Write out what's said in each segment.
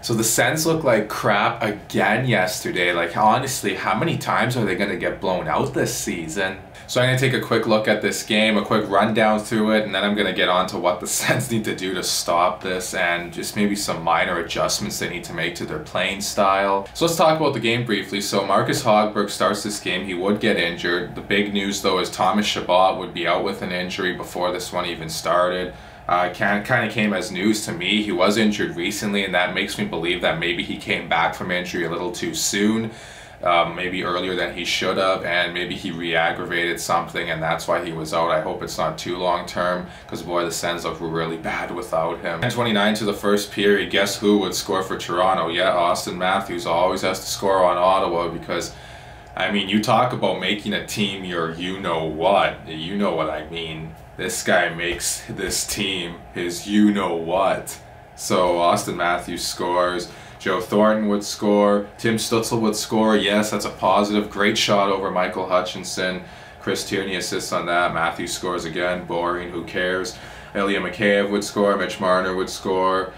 So the Sens look like crap again yesterday. Like, honestly, how many times are they going to get blown out this season? So I'm going to take a quick look at this game, a quick rundown through it, and then I'm going to get on to what the Sens need to do to stop this and just maybe some minor adjustments they need to make to their playing style. So let's talk about the game briefly. So Marcus Hogberg starts this game. He would get injured. The big news, though, is Thomas Chabot would be out with an injury before this one even started. Kind of came as news to me. He was injured recently, and that makes me believe that maybe he came back from injury a little too soon. Maybe earlier than he should have, and maybe he re-aggravated something and that's why he was out. I hope it's not too long term, because boy, the Sens look really bad without him. 10:29 to the first period, guess who would score for Toronto? Yeah, Austin Matthews always has to score on Ottawa, because I mean, you talk about making a team your you-know-what. You know what I mean. This guy makes this team his you-know-what. So Austin Matthews scores. Joe Thornton would score. Tim Stützle would score. Yes, that's a positive. Great shot over Michael Hutchinson. Chris Tierney assists on that. Matthews scores again. Boring. Who cares? Ilya Mikheyev would score. Mitch Marner would score.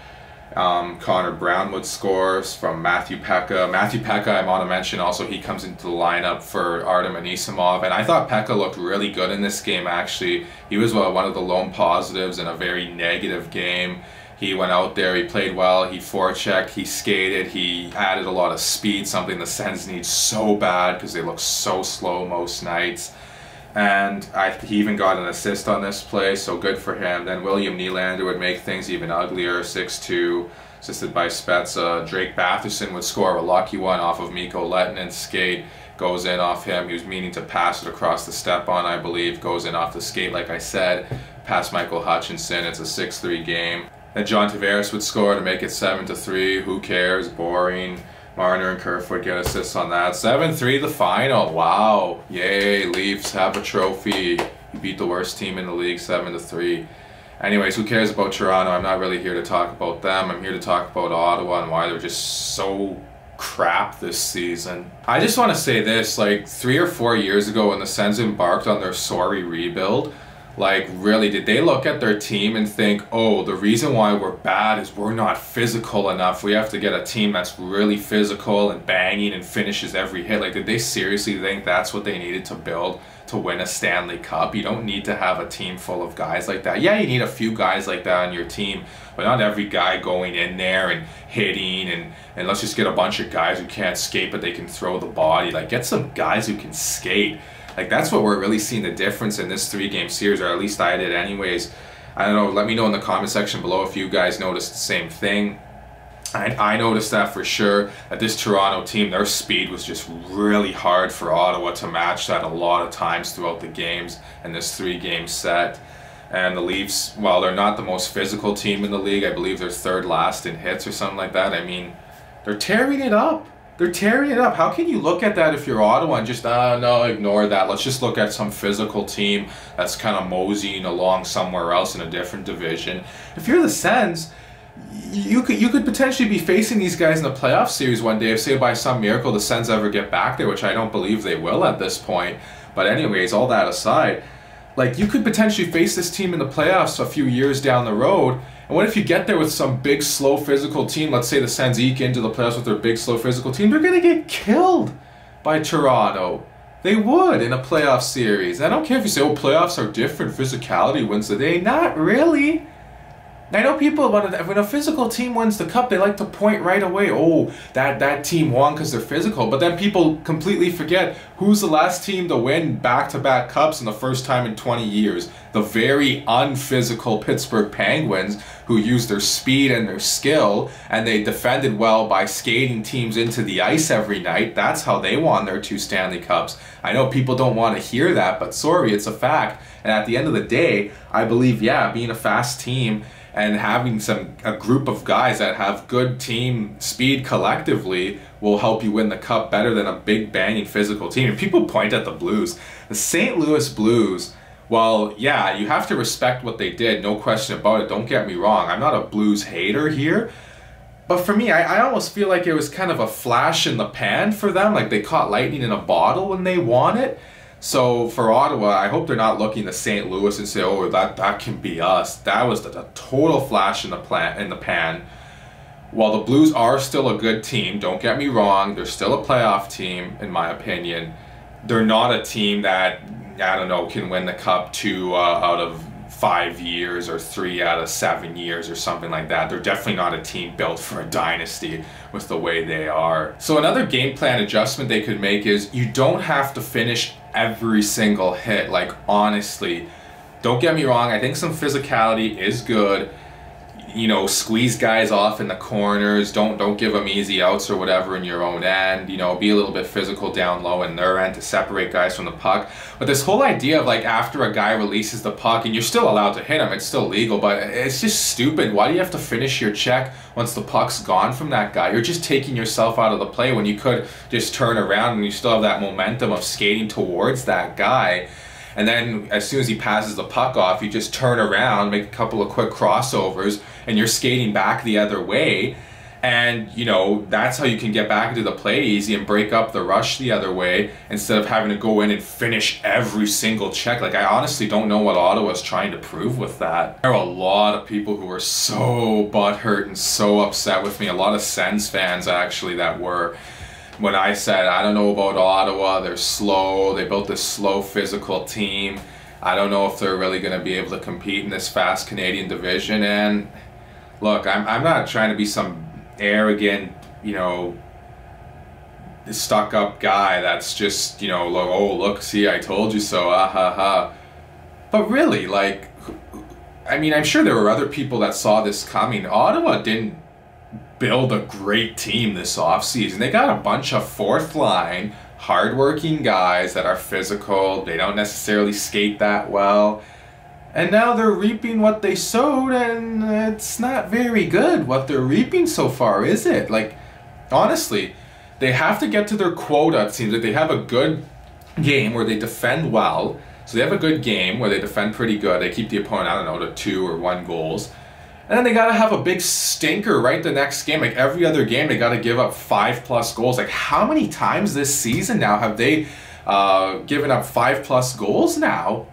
Connor Brown would score from Matthew Pekka. Matthew Pekka, I want to mention also, he comes into the lineup for Artem Anisimov, and I thought Pekka looked really good in this game, actually. He was one of the lone positives in a very negative game. He went out there, he played well, he forechecked, he skated, he added a lot of speed, something the Sens need so bad because they look so slow most nights. And he even got an assist on this play, so good for him. Then William Nylander would make things even uglier, 6-2, assisted by Spezza. Drake Batherson would score a lucky one off of Mikko Lettinen's skate. Goes in off him. He was meaning to pass it across the step-on, I believe. Goes in off the skate, like I said. Past Michael Hutchinson. It's a 6-3 game. Then John Tavares would score to make it 7-3. Who cares? Boring. Marner and Kerfoot get assists on that. 7-3 the final. Wow. Yay, Leafs have a trophy. You beat the worst team in the league 7-3. Anyways, who cares about Toronto? I'm not really here to talk about them. I'm here to talk about Ottawa and why they're just so crap this season. I just want to say this, like 3 or 4 years ago when the Sens embarked on their sorry rebuild, like, really, did they look at their team and think, oh, the reason why we're bad is we're not physical enough. We have to get a team that's really physical and banging and finishes every hit. Like, did they seriously think that's what they needed to build to win a Stanley Cup? You don't need to have a team full of guys like that. Yeah, you need a few guys like that on your team, but not every guy going in there and hitting and let's just get a bunch of guys who can't skate but they can throw the body. Like, get some guys who can skate. Like, that's what we're really seeing the difference in this 3-game series, or at least I did anyways. I don't know, let me know in the comment section below if you guys noticed the same thing. I noticed that for sure, that this Toronto team, their speed was just really hard for Ottawa to match that a lot of times throughout the games in this 3-game set. And the Leafs, while they're not the most physical team in the league, I believe they're 3rd last in hits or something like that. I mean, they're tearing it up. They're tearing it up. How can you look at that if you're Ottawa and just, no, ignore that. Let's just look at some physical team that's kind of moseying along somewhere else in a different division. If you're the Sens, you could potentially be facing these guys in the playoff series one day if, say, by some miracle the Sens ever get back there, which I don't believe they will at this point. But anyways, all that aside, like, you could potentially face this team in the playoffs a few years down the road. And what if you get there with some big, slow, physical team? Let's say the Sens eke into the playoffs with their big, slow, physical team. They're going to get killed by Toronto. They would in a playoff series. I don't care if you say, oh, playoffs are different. Physicality wins the day. Not really. I know people, when a physical team wins the cup, they like to point right away, oh, that team won because they're physical. But then people completely forget who's the last team to win back-to-back cups in the first time in 20 years. The very unphysical Pittsburgh Penguins, who used their speed and their skill, and they defended well by skating teams into the ice every night. That's how they won their 2 Stanley Cups. I know people don't want to hear that, but sorry, it's a fact. And at the end of the day, I believe, yeah, being a fast team and having a group of guys that have good team speed collectively will help you win the cup better than a big banging physical team. And people point at the Blues. The St. Louis Blues, well, yeah, you have to respect what they did, no question about it. Don't get me wrong. I'm not a Blues hater here. But for me, I almost feel like it was kind of a flash in the pan for them. Like, they caught lightning in a bottle when they won it. So for Ottawa, I hope they're not looking to St. Louis and say, oh, that can be us. That was a total flash in the pan. while the Blues are still a good team, don't get me wrong, they're still a playoff team, in my opinion. They're not a team that, I don't know, can win the Cup 2 out of 5 years or 3 out of 7 years or something like that. They're definitely not a team built for a dynasty with the way they are. So another game plan adjustment they could make is you don't have to finish every single hit. Like, honestly, don't get me wrong, I think some physicality is good. You know, squeeze guys off in the corners, don't give them easy outs or whatever in your own end. You know, be a little bit physical down low in their end to separate guys from the puck. But this whole idea of, like, after a guy releases the puck and you're still allowed to hit him, it's still legal, but it's just stupid. Why do you have to finish your check once the puck's gone from that guy? You're just taking yourself out of the play when you could just turn around and you still have that momentum of skating towards that guy. And then as soon as he passes the puck off, you just turn around, make a couple of quick crossovers, and you're skating back the other way. And, you know, that's how you can get back into the play easy and break up the rush the other way instead of having to go in and finish every single check. Like, I honestly don't know what Ottawa's trying to prove with that. There are a lot of people who were so butthurt and so upset with me. A lot of Sens fans, actually, that were. When I said, I don't know about Ottawa, they're slow, they built this slow physical team. I don't know if they're really going to be able to compete in this fast Canadian division. And look, I'm not trying to be some arrogant, you know, stuck up guy that's just, you know, like, oh, look, see, I told you so, ah ha ha. But really, like, I mean, I'm sure there were other people that saw this coming. Ottawa didn't build a great team this offseason. They got a bunch of fourth line, hardworking guys that are physical. They don't necessarily skate that well. And now they're reaping what they sowed, and it's not very good what they're reaping so far, is it? Like, honestly, they have to get to their quota. It seems like they have a good game where they defend well. So they have a good game where they defend pretty good. They keep the opponent, I don't know, to 2 or 1 goals. And then they got to have a big stinker right the next game. Like, every other game, they got to give up 5+ goals. Like, how many times this season now have they given up 5+ goals now?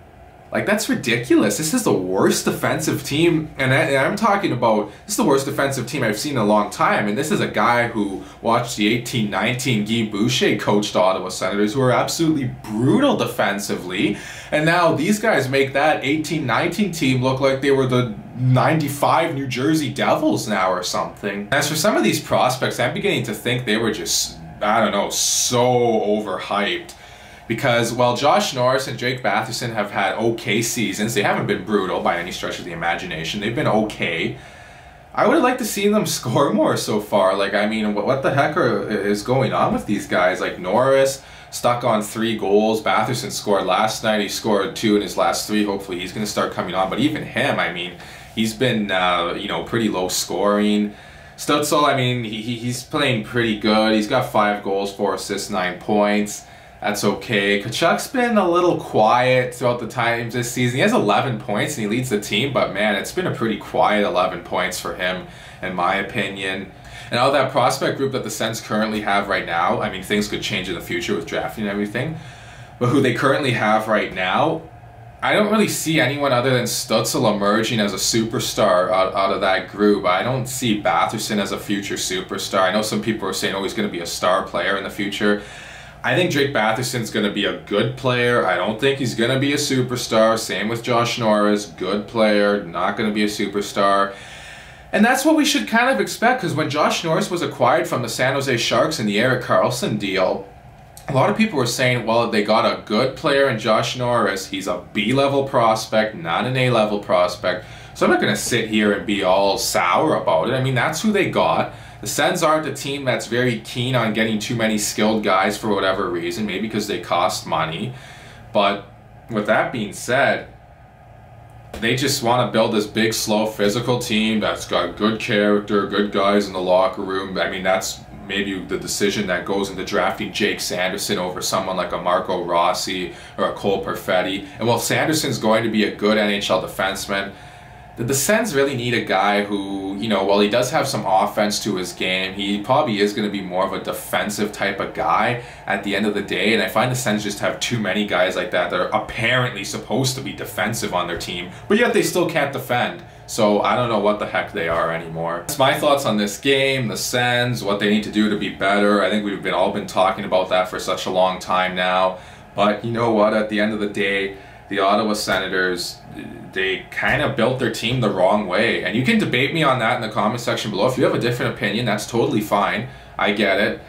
Like, that's ridiculous. This is the worst defensive team, and I'm talking about, this is the worst defensive team I've seen in a long time, and this is a guy who watched the 18-19 Guy Boucher coached Ottawa Senators, who are absolutely brutal defensively, and now these guys make that 18-19 team look like they were the 95 New Jersey Devils now or something. As for some of these prospects, I'm beginning to think they were just, I don't know, so overhyped. Because while Josh Norris and Jake Batherson have had okay seasons, they haven't been brutal by any stretch of the imagination. They've been okay. I would have liked to see them score more so far. Like, I mean, what the heck is going on with these guys? Like, Norris stuck on 3 goals. Batherson scored last night. He scored 2 in his last 3. Hopefully he's going to start coming on. But even him, I mean, he's been, you know, pretty low scoring. Stutzel, I mean, he's playing pretty good. He's got 5 goals, 4 assists, 9 points. That's okay. Tkachuk's been a little quiet throughout the times this season. He has 11 points and he leads the team, but man, it's been a pretty quiet 11 points for him, in my opinion. And out of that prospect group that the Sens currently have right now, I mean, things could change in the future with drafting and everything, but who they currently have right now, I don't really see anyone other than Stutzel emerging as a superstar out of that group. I don't see Batherson as a future superstar. I know some people are saying, oh, he's going to be a star player in the future. I think Jake Batherson's going to be a good player. I don't think he's going to be a superstar. Same with Josh Norris. Good player, not going to be a superstar. And that's what we should kind of expect, because when Josh Norris was acquired from the San Jose Sharks in the Erik Karlsson deal, a lot of people were saying, well, they got a good player in Josh Norris. He's a B-level prospect, not an A-level prospect. So I'm not going to sit here and be all sour about it. I mean, that's who they got. The Sens aren't a team that's very keen on getting too many skilled guys for whatever reason, maybe because they cost money. But with that being said, they just want to build this big, slow, physical team that's got good character, good guys in the locker room. I mean, that's maybe the decision that goes into drafting Jake Sanderson over someone like a Marco Rossi or a Cole Perfetti. And while Sanderson's going to be a good NHL defenseman, the Sens really need a guy who, you know, while he does have some offense to his game, he probably is going to be more of a defensive type of guy at the end of the day. And I find the Sens just have too many guys like that that are apparently supposed to be defensive on their team, but yet they still can't defend. So I don't know what the heck they are anymore. That's my thoughts on this game, the Sens, what they need to do to be better. I think we've all been talking about that for such a long time now. But you know what? At the end of the day, the Ottawa Senators, they kind of built their team the wrong way. And you can debate me on that in the comment section below. If you have a different opinion, that's totally fine. I get it.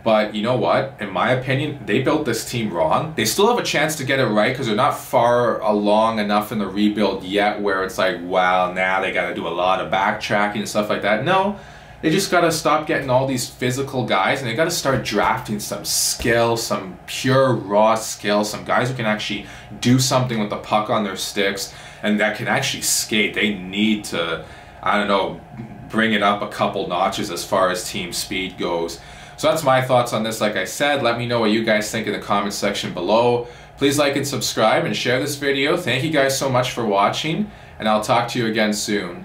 But you know what? In my opinion, they built this team wrong. They still have a chance to get it right because they're not far along enough in the rebuild yet where it's like, wow, now they got to do a lot of backtracking and stuff like that. No. They just got to stop getting all these physical guys, and they got to start drafting some skill, some pure raw skill, some guys who can actually do something with the puck on their sticks and that can actually skate. They need to, I don't know, bring it up a couple notches as far as team speed goes. So that's my thoughts on this. Like I said, let me know what you guys think in the comment section below. Please like and subscribe and share this video. Thank you guys so much for watching, and I'll talk to you again soon.